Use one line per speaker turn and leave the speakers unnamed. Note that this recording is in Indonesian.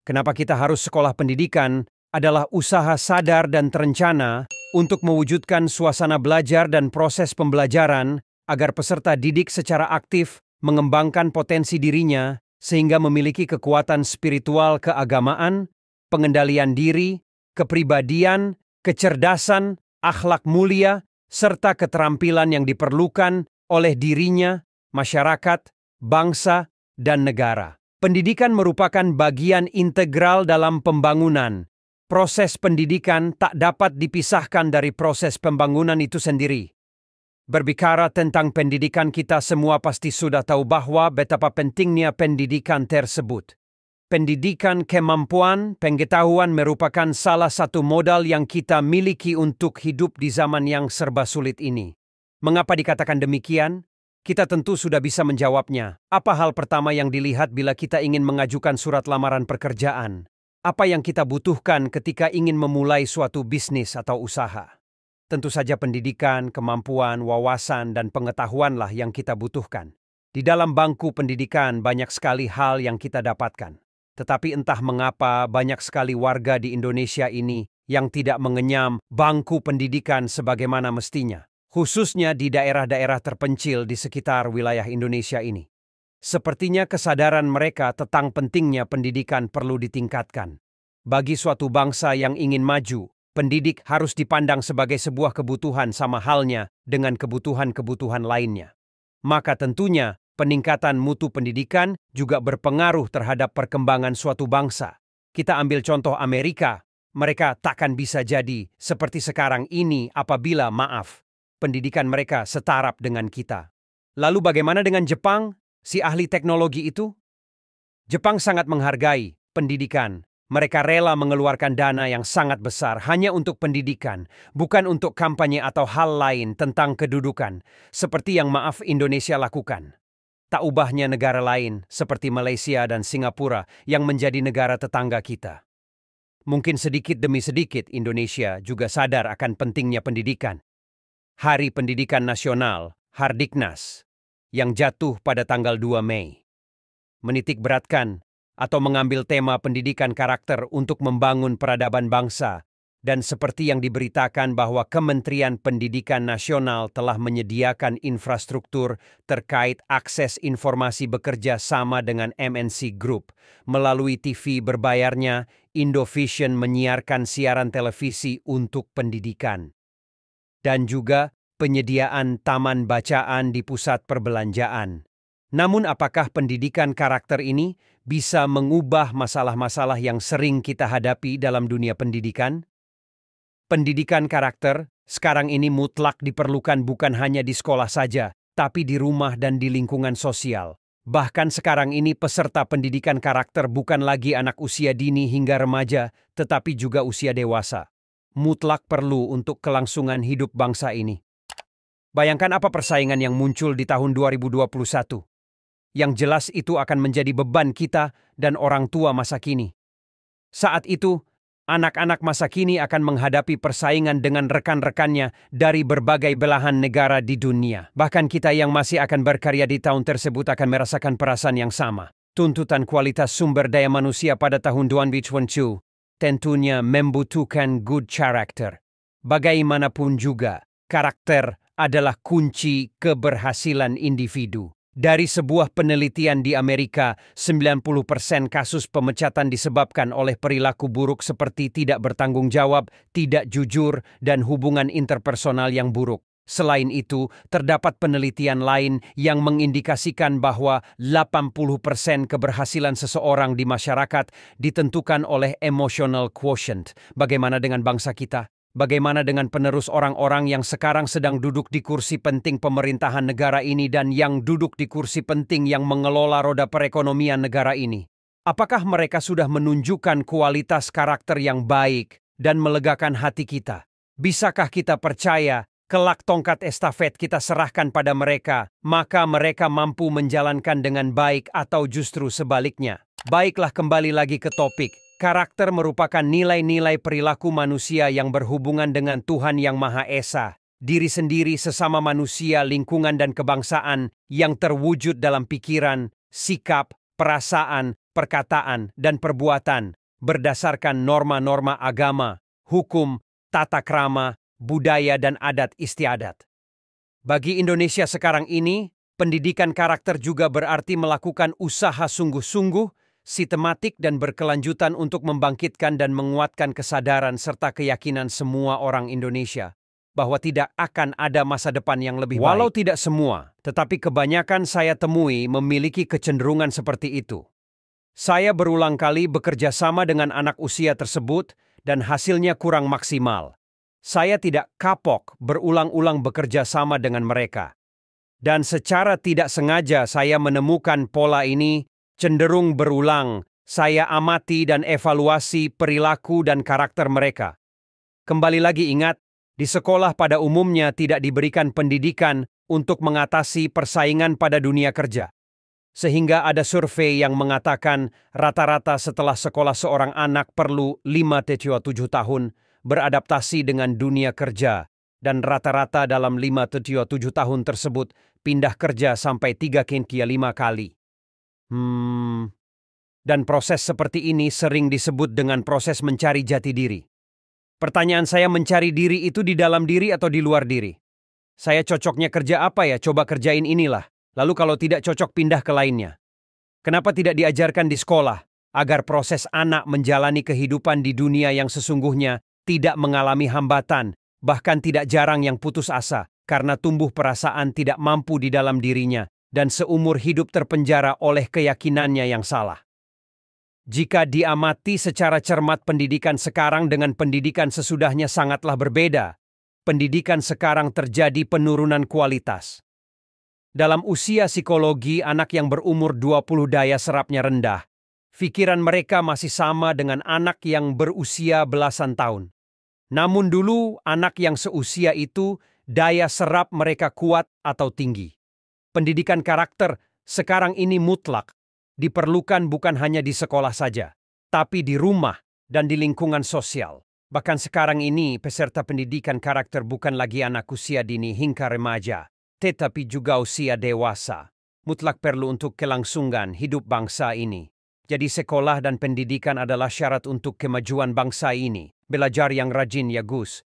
Kenapa kita harus sekolah pendidikan adalah usaha sadar dan terencana untuk mewujudkan suasana belajar dan proses pembelajaran agar peserta didik secara aktif mengembangkan potensi dirinya sehingga memiliki kekuatan spiritual keagamaan, pengendalian diri, kepribadian, kecerdasan, akhlak mulia, serta keterampilan yang diperlukan oleh dirinya, masyarakat, bangsa, dan negara. Pendidikan merupakan bagian integral dalam pembangunan. Proses pendidikan tak dapat dipisahkan dari proses pembangunan itu sendiri. Berbicara tentang pendidikan, kita semua pasti sudah tahu bahwa betapa pentingnya pendidikan tersebut. Pendidikan kemampuan, pengetahuan merupakan salah satu modal yang kita miliki untuk hidup di zaman yang serba sulit ini. Mengapa dikatakan demikian? Kita tentu sudah bisa menjawabnya. Apa hal pertama yang dilihat bila kita ingin mengajukan surat lamaran pekerjaan? Apa yang kita butuhkan ketika ingin memulai suatu bisnis atau usaha? Tentu saja pendidikan, kemampuan, wawasan, dan pengetahuanlah yang kita butuhkan. Di dalam bangku pendidikan banyak sekali hal yang kita dapatkan. Tetapi entah mengapa banyak sekali warga di Indonesia ini yang tidak mengenyam bangku pendidikan sebagaimana mestinya. Khususnya di daerah-daerah terpencil di sekitar wilayah Indonesia ini. Sepertinya kesadaran mereka tentang pentingnya pendidikan perlu ditingkatkan. Bagi suatu bangsa yang ingin maju, pendidik harus dipandang sebagai sebuah kebutuhan sama halnya dengan kebutuhan-kebutuhan lainnya. Maka tentunya peningkatan mutu pendidikan juga berpengaruh terhadap perkembangan suatu bangsa. Kita ambil contoh Amerika, mereka takkan bisa jadi seperti sekarang ini apabila, pendidikan mereka setaraf dengan kita. Lalu bagaimana dengan Jepang, si ahli teknologi itu? Jepang sangat menghargai pendidikan. Mereka rela mengeluarkan dana yang sangat besar hanya untuk pendidikan, bukan untuk kampanye atau hal lain tentang kedudukan, seperti yang Indonesia lakukan. Tak ubahnya negara lain seperti Malaysia dan Singapura yang menjadi negara tetangga kita. Mungkin sedikit demi sedikit Indonesia juga sadar akan pentingnya pendidikan. Hari Pendidikan Nasional, Hardiknas, yang jatuh pada tanggal 2 Mei. Menitik beratkan atau mengambil tema pendidikan karakter untuk membangun peradaban bangsa, dan seperti yang diberitakan bahwa Kementerian Pendidikan Nasional telah menyediakan infrastruktur terkait akses informasi bekerja sama dengan MNC Group. Melalui TV berbayarnya, Indovision menyiarkan siaran televisi untuk pendidikan. Dan juga penyediaan taman bacaan di pusat perbelanjaan. Namun apakah pendidikan karakter ini bisa mengubah masalah-masalah yang sering kita hadapi dalam dunia pendidikan? Pendidikan karakter sekarang ini mutlak diperlukan bukan hanya di sekolah saja, tapi di rumah dan di lingkungan sosial. Bahkan sekarang ini peserta pendidikan karakter bukan lagi anak usia dini hingga remaja, tetapi juga usia dewasa. Mutlak perlu untuk kelangsungan hidup bangsa ini. Bayangkan apa persaingan yang muncul di tahun 2021. Yang jelas itu akan menjadi beban kita dan orang tua masa kini. Saat itu, anak-anak masa kini akan menghadapi persaingan dengan rekan-rekannya dari berbagai belahan negara di dunia. Bahkan kita yang masih akan berkarya di tahun tersebut akan merasakan perasaan yang sama. Tuntutan kualitas sumber daya manusia pada tahun 2022 tentunya membutuhkan good character. Bagaimanapun juga, karakter adalah kunci keberhasilan individu. Dari sebuah penelitian di Amerika, 90% kasus pemecatan disebabkan oleh perilaku buruk seperti tidak bertanggung jawab, tidak jujur, dan hubungan interpersonal yang buruk. Selain itu, terdapat penelitian lain yang mengindikasikan bahwa 80% keberhasilan seseorang di masyarakat ditentukan oleh emotional quotient. Bagaimana dengan bangsa kita? Bagaimana dengan penerus orang-orang yang sekarang sedang duduk di kursi penting pemerintahan negara ini dan yang duduk di kursi penting yang mengelola roda perekonomian negara ini? Apakah mereka sudah menunjukkan kualitas karakter yang baik dan melegakan hati kita? Bisakah kita percaya kelak tongkat estafet kita serahkan pada mereka, maka mereka mampu menjalankan dengan baik atau justru sebaliknya? Baiklah, kembali lagi ke topik. Karakter merupakan nilai-nilai perilaku manusia yang berhubungan dengan Tuhan Yang Maha Esa, diri sendiri, sesama manusia, lingkungan, dan kebangsaan yang terwujud dalam pikiran, sikap, perasaan, perkataan, dan perbuatan berdasarkan norma-norma agama, hukum, tata krama, budaya, dan adat istiadat. Bagi Indonesia sekarang ini, pendidikan karakter juga berarti melakukan usaha sungguh-sungguh, sistematik, dan berkelanjutan untuk membangkitkan dan menguatkan kesadaran serta keyakinan semua orang Indonesia bahwa tidak akan ada masa depan yang lebih baik. Walau tidak semua, tetapi kebanyakan saya temui memiliki kecenderungan seperti itu. Saya berulang kali bekerja sama dengan anak usia tersebut dan hasilnya kurang maksimal. Saya tidak kapok berulang-ulang bekerja sama dengan mereka. Dan secara tidak sengaja saya menemukan pola ini cenderung berulang. Saya amati dan evaluasi perilaku dan karakter mereka. Kembali lagi ingat, di sekolah pada umumnya tidak diberikan pendidikan untuk mengatasi persaingan pada dunia kerja. Sehingga ada survei yang mengatakan rata-rata setelah sekolah seorang anak perlu 5-7 tahun beradaptasi dengan dunia kerja, dan rata-rata dalam 5-7 tahun tersebut pindah kerja sampai 3-5 kali. Dan proses seperti ini sering disebut dengan proses mencari jati diri. Pertanyaan saya, mencari diri itu di dalam diri atau di luar diri? Saya cocoknya kerja apa ya? Coba kerjain inilah. Lalu kalau tidak cocok pindah ke lainnya. Kenapa tidak diajarkan di sekolah agar proses anak menjalani kehidupan di dunia yang sesungguhnya tidak mengalami hambatan, bahkan tidak jarang yang putus asa karena tumbuh perasaan tidak mampu di dalam dirinya dan seumur hidup terpenjara oleh keyakinannya yang salah. Jika diamati secara cermat, pendidikan sekarang dengan pendidikan sesudahnya sangatlah berbeda. Pendidikan sekarang terjadi penurunan kualitas. Dalam usia psikologi, anak yang berumur 20 daya serapnya rendah. Pikiran mereka masih sama dengan anak yang berusia belasan tahun. Namun dulu, anak yang seusia itu, daya serap mereka kuat atau tinggi. Pendidikan karakter sekarang ini mutlak. Diperlukan bukan hanya di sekolah saja, tapi di rumah dan di lingkungan sosial. Bahkan sekarang ini peserta pendidikan karakter bukan lagi anak usia dini hingga remaja, tetapi juga usia dewasa. Mutlak perlu untuk kelangsungan hidup bangsa ini. Jadi sekolah dan pendidikan adalah syarat untuk kemajuan bangsa ini. Belajar yang rajin ya Gus,